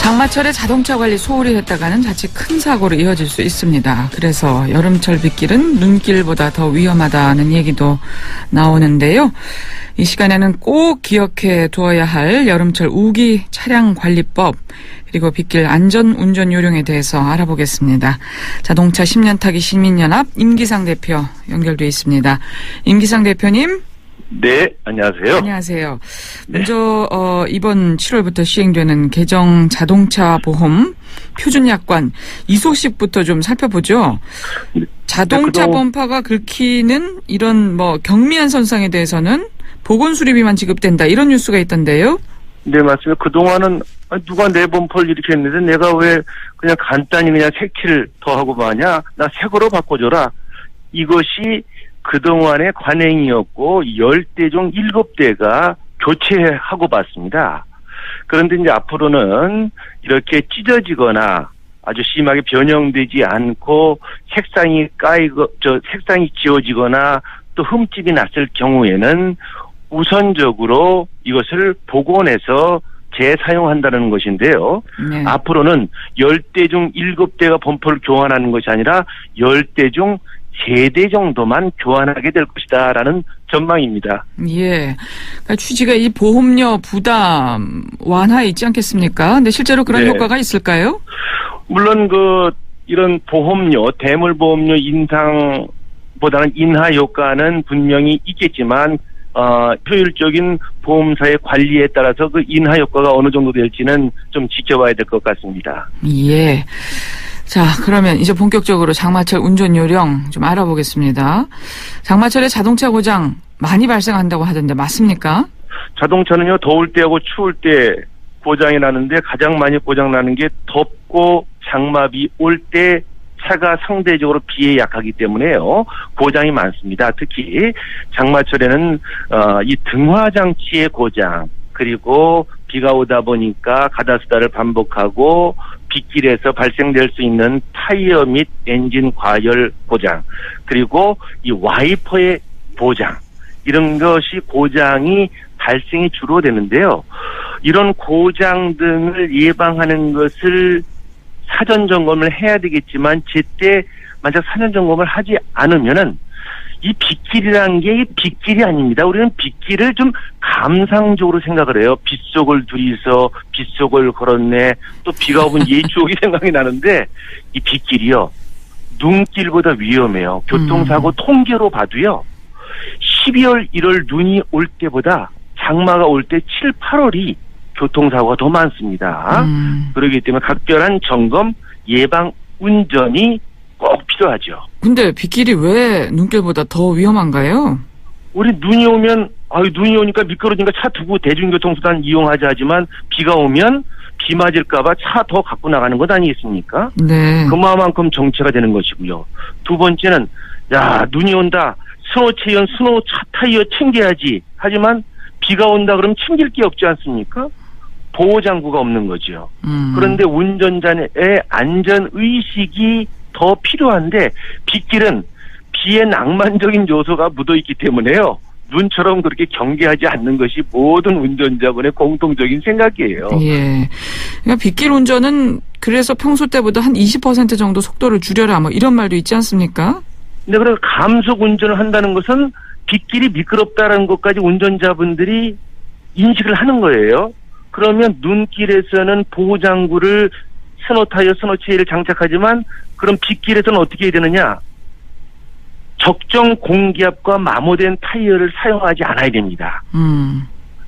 장마철에 자동차 관리 소홀히 했다가는 자칫 큰 사고로 이어질 수 있습니다. 그래서 여름철 빗길은 눈길보다 더 위험하다는 얘기도 나오는데요. 이 시간에는 꼭 기억해 두어야 할 여름철 우기 차량 관리법 그리고 빗길 안전 운전 요령에 대해서 알아보겠습니다. 자동차 10년 타기 시민연합 임기상 대표 연결돼 있습니다. 임기상 대표님. 네, 안녕하세요. 안녕하세요. 먼저 이번 7월부터 시행되는 개정 자동차 보험 표준약관 이 소식부터 좀 살펴보죠. 자동차 범퍼가 긁히는 이런 경미한 손상에 대해서는 보건 수리비만 지급된다 이런 뉴스가 있던데요. 네, 맞습니다. 그동안은 누가 내 범퍼를 이렇게 했는데 내가 왜 그냥 간단히 그냥 새키를 더 하고 마냐? 나 새 거로 바꿔줘라. 이것이 그동안의 관행이었고 10대 중 7대가 교체하고 봤습니다. 그런데 이제 앞으로는 이렇게 찢어지거나 아주 심하게 변형되지 않고 색상이 지워지거나 또 흠집이 났을 경우에는 우선적으로 이것을 복원해서 재사용한다는 것인데요. 네. 앞으로는 10대 중 7대가 범퍼를 교환하는 것이 아니라 10대 중 3대 정도만 교환하게 될 것이다라는 전망입니다. 예. 그러니까 취지가 이 보험료 부담 완화에 있지 않겠습니까? 근데 실제로 그런 네. 효과가 있을까요? 물론 이런 보험료, 대물보험료 인상보다는 인하 효과는 분명히 있겠지만 효율적인 보험사의 관리에 따라서 그 인하 효과가 어느 정도 될지는 좀 지켜봐야 될 것 같습니다. 예. 자, 그러면 이제 본격적으로 장마철 운전 요령 좀 알아보겠습니다. 장마철에 자동차 고장 많이 발생한다고 하던데 맞습니까? 자동차는요, 더울 때하고 추울 때 고장이 나는데 가장 많이 고장 나는 게 덥고 장마비 올 때 차가 상대적으로 비에 약하기 때문에요. 고장이 많습니다. 특히 장마철에는 이 등화장치의 고장 그리고 비가 오다 보니까 가다쓰다를 반복하고 빗길에서 발생될 수 있는 타이어 및 엔진 과열 고장 그리고 이 와이퍼의 고장 이런 것이 고장이 발생이 주로 되는데요. 이런 고장 등을 예방하는 것을 사전 점검을 해야 되겠지만 제때 만약 사전 점검을 하지 않으면은 이 빗길이라는 게 빗길이 아닙니다. 우리는 빗길을 좀 감상적으로 생각을 해요. 빗속을 둘이서 빗속을 걸었네. 또 비가 오면 이 추억이 생각이 나는데 이 빗길이요. 눈길보다 위험해요. 교통사고 통계로 봐도요. 12월, 1월 눈이 올 때보다 장마가 올 때 7, 8월이 교통사고가 더 많습니다. 그렇기 때문에 각별한 점검, 예방, 운전이 꼭 필요하죠. 근데 빗길이 왜 눈길보다 더 위험한가요? 우리 눈이 오면 눈이 오니까 미끄러지니까 차 두고 대중교통수단 이용하자 하지만 비가 오면 비 맞을까 봐 차 더 갖고 나가는 것 아니겠습니까? 네. 그만큼 정체가 되는 것이고요. 두 번째는 눈이 온다. 스노체이언 스노 차 타이어 챙겨야지. 하지만 비가 온다 그러면 챙길 게 없지 않습니까? 보호장구가 없는 거죠. 그런데 운전자의 안전의식이 더 필요한데 빗길은 비의 낭만적인 요소가 묻어있기 때문에요. 눈처럼 그렇게 경계하지 않는 것이 모든 운전자분의 공통적인 생각이에요. 예. 그러니까 빗길 운전은 그래서 평소 때보다 한 20% 정도 속도를 줄여라 이런 말도 있지 않습니까? 근데 그래서 감속 운전을 한다는 것은 빗길이 미끄럽다는 것까지 운전자분들이 인식을 하는 거예요. 그러면 눈길에서는 보호장구를 스노타이어, 스노체이를 장착하지만 그럼 빗길에서는 어떻게 해야 되느냐? 적정 공기압과 마모된 타이어를 사용하지 않아야 됩니다.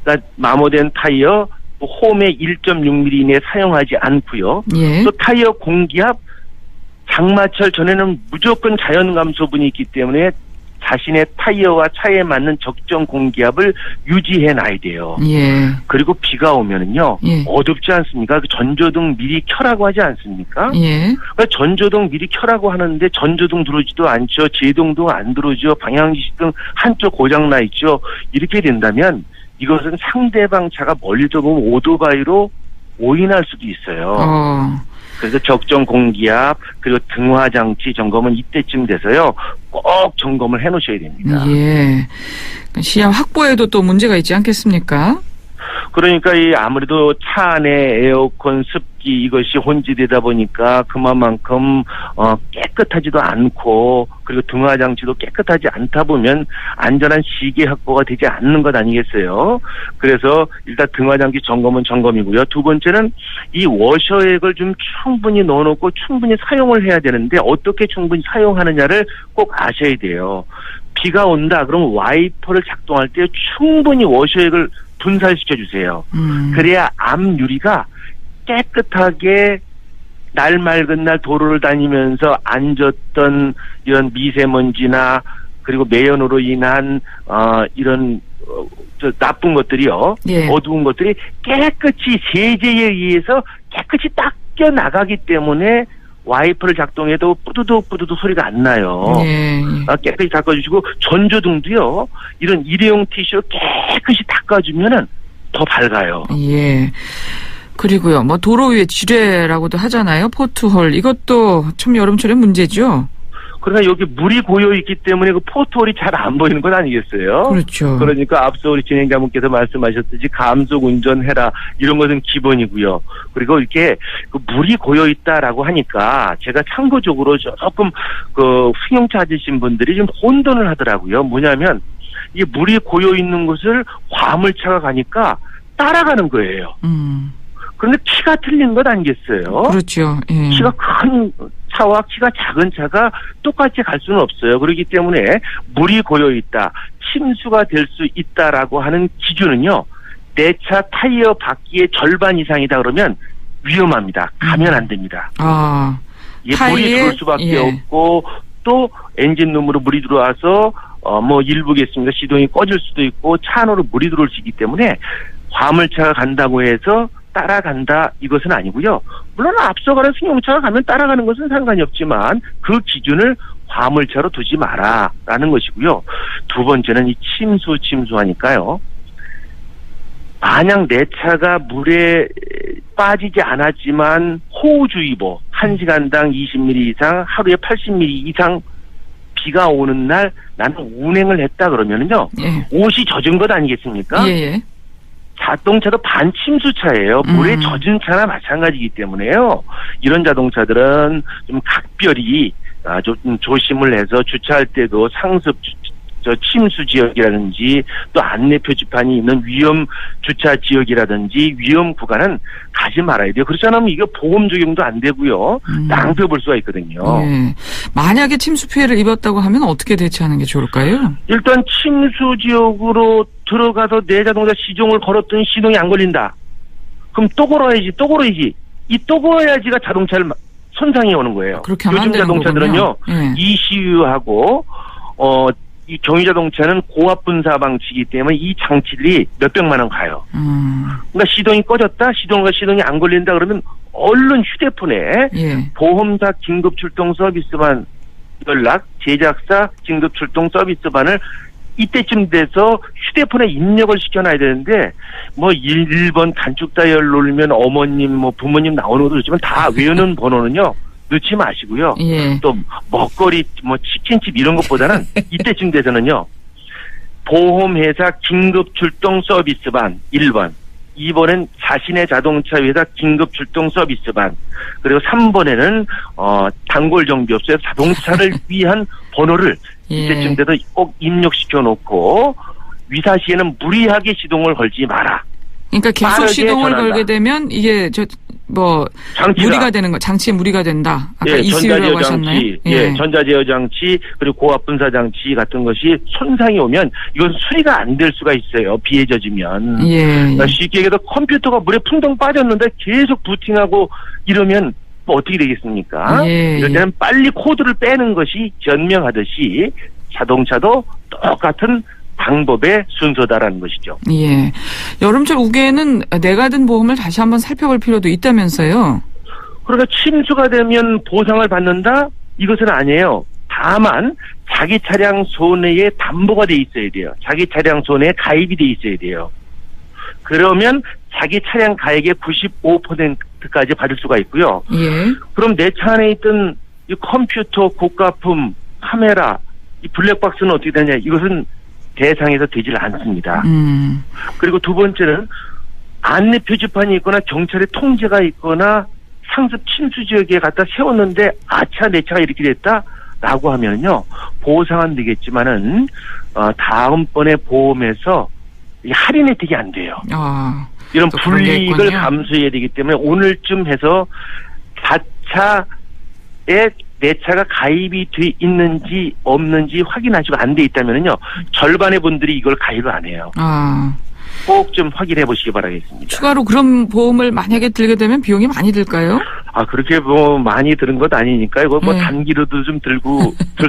그러니까 마모된 타이어, 홈의 1.6mm 이내 사용하지 않고요. 예. 또 타이어 공기압, 장마철 전에는 무조건 자연 감소분이 있기 때문에 자신의 타이어와 차에 맞는 적정 공기압을 유지해 놔야 돼요. 예. 그리고 비가 오면은요. 예. 어둡지 않습니까? 그 전조등 미리 켜라고 하지 않습니까? 예. 그러니까 전조등 미리 켜라고 하는데 전조등 들어오지도 않죠. 제동등 안 들어오죠. 방향지시등 한쪽 고장 나 있죠. 이렇게 된다면 이것은 상대방 차가 멀리서 보면 오토바이로 오인할 수도 있어요. 그래서 적정 공기압 그리고 등화장치 점검은 이때쯤 돼서요. 꼭 점검을 해놓으셔야 됩니다. 예. 시야 확보에도 또 문제가 있지 않겠습니까? 그러니까 이 아무래도 차 안에 에어컨, 습기 이것이 혼재되다 보니까 그만큼 깨끗하지도 않고 그리고 등화 장치도 깨끗하지 않다 보면 안전한 시계 확보가 되지 않는 것 아니겠어요? 그래서 일단 등화 장치 점검은 점검이고요. 두 번째는 이 워셔액을 좀 충분히 넣어놓고 충분히 사용을 해야 되는데 어떻게 충분히 사용하느냐를 꼭 아셔야 돼요. 비가 온다 그러면 와이퍼를 작동할 때 충분히 워셔액을 분산시켜 주세요. 그래야 앞 유리가 깨끗하게 날 맑은 날 도로를 다니면서 앉았던 이런 미세먼지나 그리고 매연으로 인한 이런 나쁜 것들이요. 예. 어두운 것들이 깨끗이 세제에 의해서 깨끗이 닦여 나가기 때문에 와이퍼를 작동해도 뿌두둑 소리가 안 나요. 예. 깨끗이 닦아주시고 전조등도요. 이런 일회용 티슈로 깨끗이 닦아주면은 더 밝아요. 예. 그리고요, 뭐 도로 위에 지뢰라고도 하잖아요. 포트홀 이것도 참 여름철에 문제죠. 그러나 여기 물이 고여 있기 때문에 그 포트홀이 잘 안 보이는 건 아니겠어요? 그렇죠. 그러니까 앞서 우리 진행자분께서 말씀하셨듯이 감속 운전해라 이런 것은 기본이고요. 그리고 이렇게 그 물이 고여 있다라고 하니까 제가 참고적으로 조금 그 승용차 하시신 분들이 좀 혼돈을 하더라고요. 뭐냐면 이 물이 고여 있는 곳을 화물차가 가니까 따라가는 거예요. 그런데 키가 틀린 것 아니겠어요? 그렇죠. 예. 키가 큰 차와 키가 작은 차가 똑같이 갈 수는 없어요. 그렇기 때문에 물이 고여 있다, 침수가 될 수 있다라고 하는 기준은요. 내 차 타이어 바퀴의 절반 이상이다 그러면 위험합니다. 가면 안 됩니다. 물이 들어올 수밖에 없고 또 엔진룸으로 물이 들어와서 뭐 일부겠습니다. 시동이 꺼질 수도 있고 차 안으로 물이 들어올 수 있기 때문에 화물차가 간다고 해서 따라간다 이것은 아니고요. 물론 앞서가는 승용차가 가면 따라가는 것은 상관이 없지만 그 기준을 화물차로 두지 마라라는 것이고요. 두 번째는 이 침수하니까요. 만약 내 차가 물에 빠지지 않았지만 호우주의보 1시간당 20mm 이상 하루에 80mm 이상 비가 오는 날 나는 운행을 했다 그러면은요. 예. 옷이 젖은 것 아니겠습니까? 예. 자동차도 반침수차예요. 물에 젖은 차나 마찬가지이기 때문에요. 이런 자동차들은 좀 각별히 좀 조심을 해서 주차할 때도 상습 침수 지역이라든지 또 안내 표지판이 있는 위험 주차 지역이라든지 위험 구간은 가지 말아야 돼요. 그렇지 않으면 이거 보험 적용도 안 되고요. 낭비해 볼 수가 있거든요. 예. 만약에 침수 피해를 입었다고 하면 어떻게 대처하는 게 좋을까요? 일단 침수 지역으로 들어가서 내 자동차 시동을 걸었더니 시동이 안 걸린다. 그럼 또 걸어야지. 이 또 걸어야지가 자동차를 손상이 오는 거예요. 그렇게 하면 요즘 자동차들은요. 예. ECU하고 이 경유자동차는 고압 분사 방식이기 때문에 이 장치들이 몇백만 원 가요. 그러니까 시동이 꺼졌다, 시동이 안 걸린다 그러면 얼른 휴대폰에 예. 보험사 긴급 출동 서비스반 연락, 제작사 긴급 출동 서비스반을 이때쯤 돼서 휴대폰에 입력을 시켜놔야 되는데 뭐 1번 단축 다이얼 누르면 어머님 뭐 부모님 나오는 것도 그렇지만 다 외우는 번호는요. 넣지 마시고요. 예. 또 먹거리 뭐 치킨집 이런 것보다는 이때쯤 돼서는요. 보험회사 긴급 출동 서비스반 1번, 2번엔 자신의 자동차 회사 긴급 출동 서비스반, 그리고 3번에는 단골 정비업소에서 자동차를 위한 번호를 이때쯤 돼서 꼭 입력시켜 놓고 위사 시에는 무리하게 시동을 걸지 마라. 그러니까 계속 시동을 걸게 되면 이게 무리가 되는 거, 장치에 무리가 된다. 아까 ECU라고 하셨나요? 전자제어 장치 그리고 고압 분사 장치 같은 것이 손상이 오면 이건 수리가 안 될 수가 있어요. 비에 젖으면. 그러니까 쉽게 얘기해서 컴퓨터가 물에 풍덩 빠졌는데 계속 부팅하고 이러면 뭐 어떻게 되겠습니까? 이럴 때는 빨리 코드를 빼는 것이 현명하듯이 자동차도 똑같은 방법의 순서다라는 것이죠. 예. 여름철 우기에는 내가 든 보험을 다시 한번 살펴볼 필요도 있다면서요? 그러니까 침수가 되면 보상을 받는다? 이것은 아니에요. 다만 자기 차량 손해에 담보가 돼 있어야 돼요. 자기 차량 손해에 가입이 돼 있어야 돼요. 그러면 자기 차량 가액의 95%까지 받을 수가 있고요. 예. 그럼 내 차 안에 있던 이 컴퓨터, 고가품, 카메라, 이 블랙박스는 어떻게 되냐? 이것은 대상에서 되질 않습니다. 그리고 두 번째는 안내 표지판이 있거나 경찰의 통제가 있거나 상습 침수 지역에 갖다 세웠는데 아차 내 차가 이렇게 됐다라고 하면요 보상은 되겠지만은 다음번에 보험에서 이게 할인 혜택이 안 돼요. 이런 또 그런 게 불이익을 있군요. 감수해야 되기 때문에 오늘쯤 해서 4차에 내 차가 가입이 돼 있는지 없는지 확인하시고 안 돼 있다면요 절반의 분들이 이걸 가입을 안 해요. 꼭 좀 확인해 보시기 바라겠습니다. 추가로 그런 보험을 만약에 들게 되면 비용이 많이 들까요? 그렇게 뭐 많이 드는 것 아니니까 이거 뭐 네. 단기로도 좀 들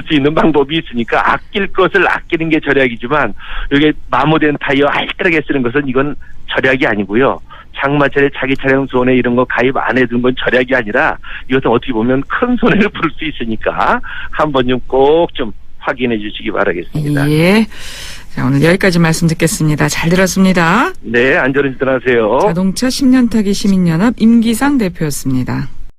수 있는 방법이 있으니까 아낄 것을 아끼는 게 절약이지만 이게 마모된 타이어 알뜰하게 쓰는 것은 이건 절약이 아니고요. 장마철에 자기 차량 손해 이런 거 가입 안 해둔 건 절약이 아니라 이것은 어떻게 보면 큰 손해를 부를 수 있으니까 한번 좀 꼭 좀 확인해 주시기 바라겠습니다. 예. 자, 오늘 여기까지 말씀 듣겠습니다. 잘 들었습니다. 네, 안전운전하세요. 자동차 10년 타기 시민연합 임기상 대표였습니다.